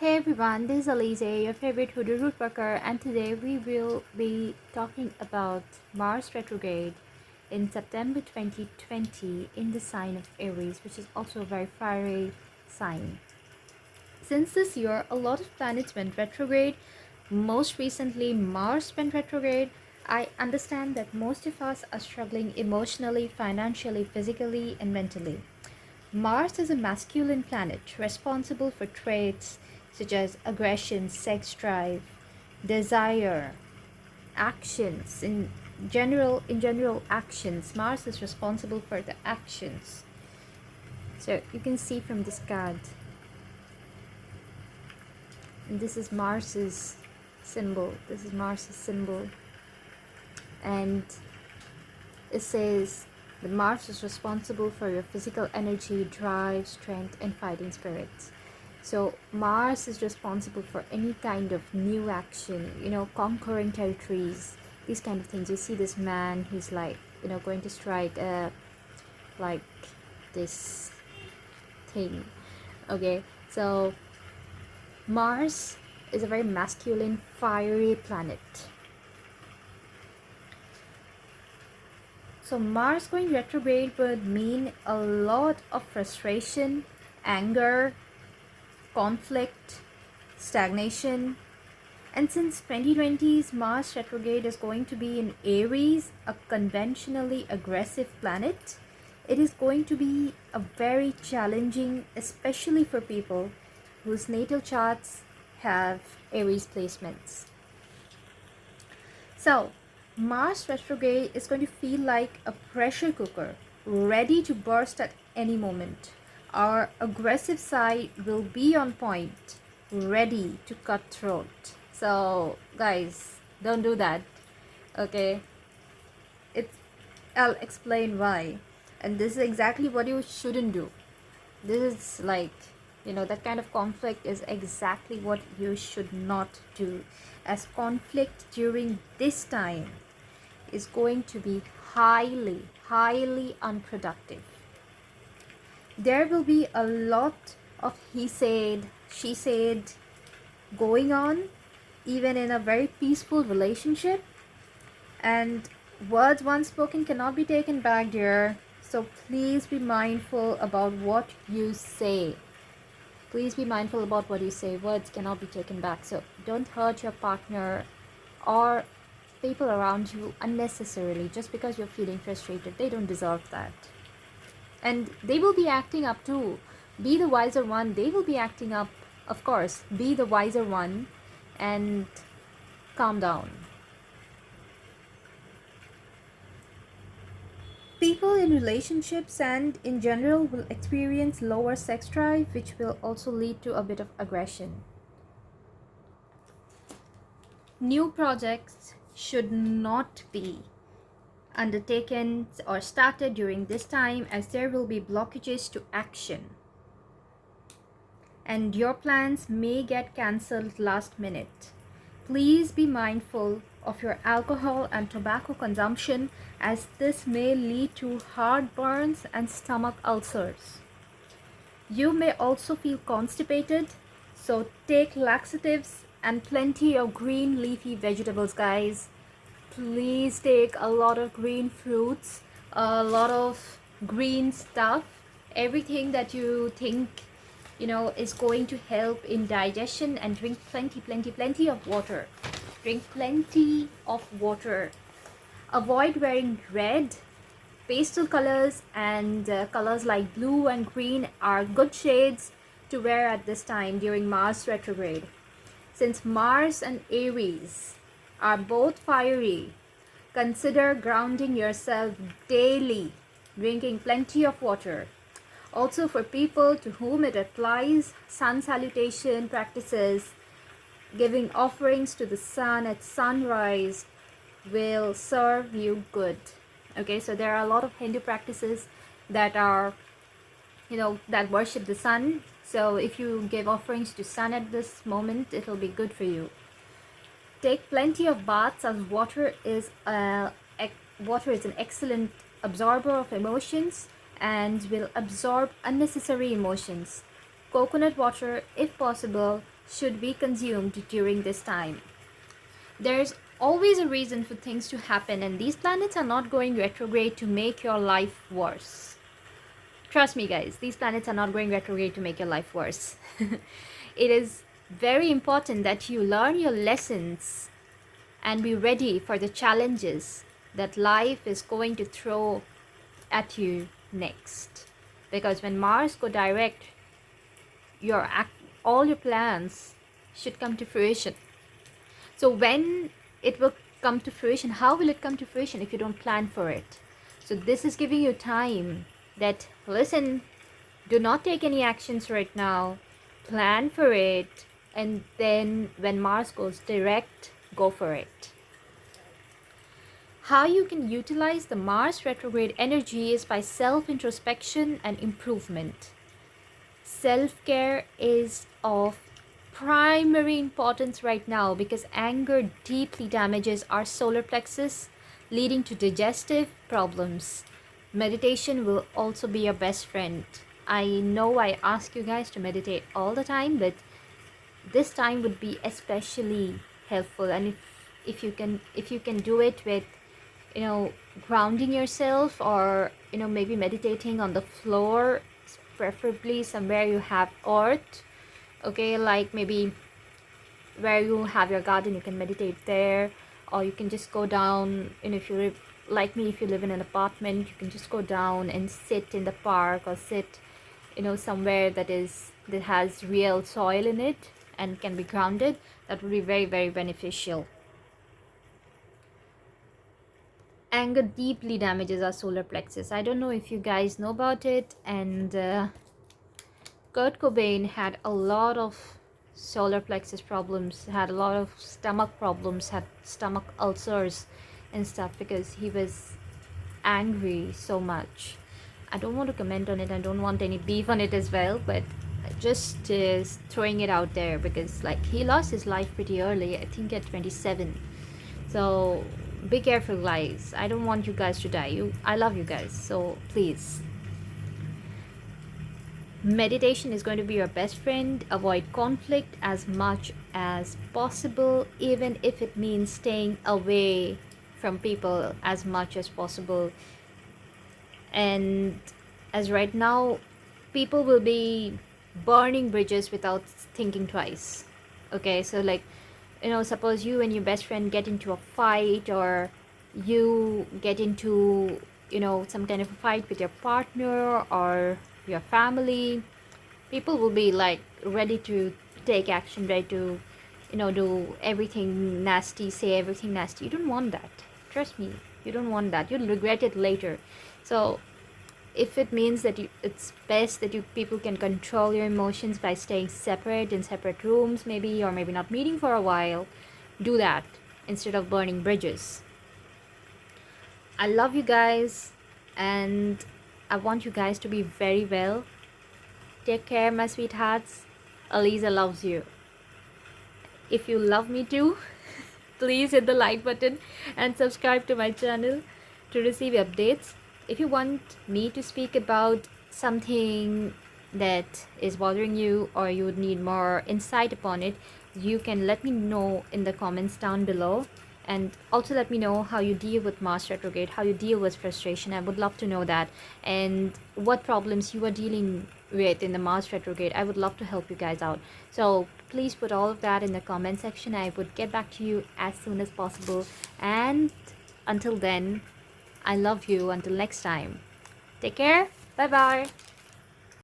Hey everyone, this is Alize, your favorite hoodoo root worker, and today we will be talking about Mars retrograde in September 2020 in the sign of Aries, which is also a very fiery sign. Since this year, a lot of planets went retrograde. Most recently, Mars went retrograde. I understand that most of us are struggling emotionally, financially, physically, and mentally. Mars is a masculine planet responsible for traits such as aggression, sex drive, desire, actions in general actions. Mars is responsible for the actions. So you can see from this card. And this is Mars's symbol. This is Mars's symbol. And it says that Mars is responsible for your physical energy, drive, strength, and fighting spirits. So Mars is responsible for any kind of new action, conquering territories, these kind of things. You see this man who's like, going to strike like this thing. Okay, so Mars is a very masculine, fiery planet. So Mars going retrograde would mean a lot of frustration, anger, conflict, stagnation. And since 2020's Mars retrograde is going to be in Aries, a conventionally aggressive planet, it is going to be a very challenging, especially for people whose natal charts have Aries placements. So Mars retrograde is going to feel like a pressure cooker, ready to burst at any moment. Our aggressive side will be on point, ready to cut throat. So guys, don't do that. Okay, I'll explain why. And this is exactly what you shouldn't do. This is like, that kind of conflict is exactly what you should not do, as conflict during this time is going to be highly unproductive. There will be a lot of he said, she said going on, even in a very peaceful relationship. And words once spoken cannot be taken back, dear. So please be mindful about what you say. Please be mindful about what you say. Words cannot be taken back. So don't hurt your partner or people around you unnecessarily just because you're feeling frustrated. They don't deserve that. And they will be acting up too. Be the wiser one. They will be acting up, of course. Be the wiser one and calm down. People in relationships and in general will experience lower sex drive, which will also lead to a bit of aggression. New projects should not be undertaken or started during this time, as there will be blockages to action. And your plans may get cancelled last minute. Please be mindful of your alcohol and tobacco consumption, as this may lead to heartburns and stomach ulcers. You may also feel constipated, so take laxatives and plenty of green leafy vegetables, guys. Please take a lot of green fruits, a lot of green stuff, everything that you think is going to help in digestion, and drink plenty of water. Drink plenty of water. Avoid wearing red. Pastel colors and colors like blue and green are good shades to wear at this time during Mars retrograde. Since Mars and Aries are both fiery, consider grounding yourself daily, drinking plenty of water. Also, for people to whom it applies, sun salutation practices, giving offerings to the sun at sunrise will serve you good. Okay, so there are a lot of Hindu practices that are, that worship the sun. So if you give offerings to sun at this moment, it'll be good for you. Take plenty of baths, as water is an excellent absorber of emotions and will absorb unnecessary emotions. Coconut water, if possible, should be consumed during this time. There's always a reason for things to happen, and these planets are not going retrograde to make your life worse. Trust me, guys, these planets are not going retrograde to make your life worse. It is very important that you learn your lessons and be ready for the challenges that life is going to throw at you next. Because when Mars go direct, all your plans should come to fruition. So when it will come to fruition, how will it come to fruition if you don't plan for it? So this is giving you time that, listen, do not take any actions right now, plan for it, and then when Mars goes direct, go for it. How you can utilize the Mars retrograde energy is by self-introspection and improvement. Self-care is of primary importance right now because anger deeply damages our solar plexus, leading to digestive problems. Meditation will also be your best friend. I know I ask you guys to meditate all the time, but this time would be especially helpful. And if you can do it with, grounding yourself, or maybe meditating on the floor, preferably somewhere you have earth, okay, like maybe where you have your garden, you can meditate there, or you can just go down, if you like me, if you live in an apartment, you can just go down and sit in the park, or sit somewhere that has real soil in it and can be grounded. That would be very, very beneficial. Anger deeply damages our solar plexus. I don't know if you guys know about it, and Kurt Cobain had a lot of solar plexus problems, had a lot of stomach problems, had stomach ulcers and stuff because he was angry so much. I don't want to comment on it, I don't want any beef on it as well, but just throwing it out there because he lost his life pretty early, I think at 27. So be careful, guys. I don't want you guys to die. I love you guys, so please. Meditation is going to be your best friend. Avoid conflict as much as possible, even if it means staying away from people as much as possible. And as right now, people will be burning bridges without thinking twice. Okay, so suppose you and your best friend get into a fight, or you get into some kind of a fight with your partner or your family. People will be ready to take action, ready to do everything nasty, say everything nasty. You don't want that, trust me, you don't want that. You'll regret it later. So if it means that it's best that people can control your emotions by staying separate in separate rooms, maybe, or maybe not meeting for a while, do that instead of burning bridges. I love you guys, and I want you guys to be very well. Take care, my sweethearts. Aliza loves you. If you love me too, please hit the like button and subscribe to my channel to receive updates. If you want me to speak about something that is bothering you, or you would need more insight upon it, you can let me know in the comments down below. And also let me know how you deal with Mars retrograde, how you deal with frustration. I would love to know that. And what problems you are dealing with in the Mars retrograde. I would love to help you guys out. So please put all of that in the comment section. I would get back to you as soon as possible. And until then, I love you. Until next time. Take care. Bye-bye.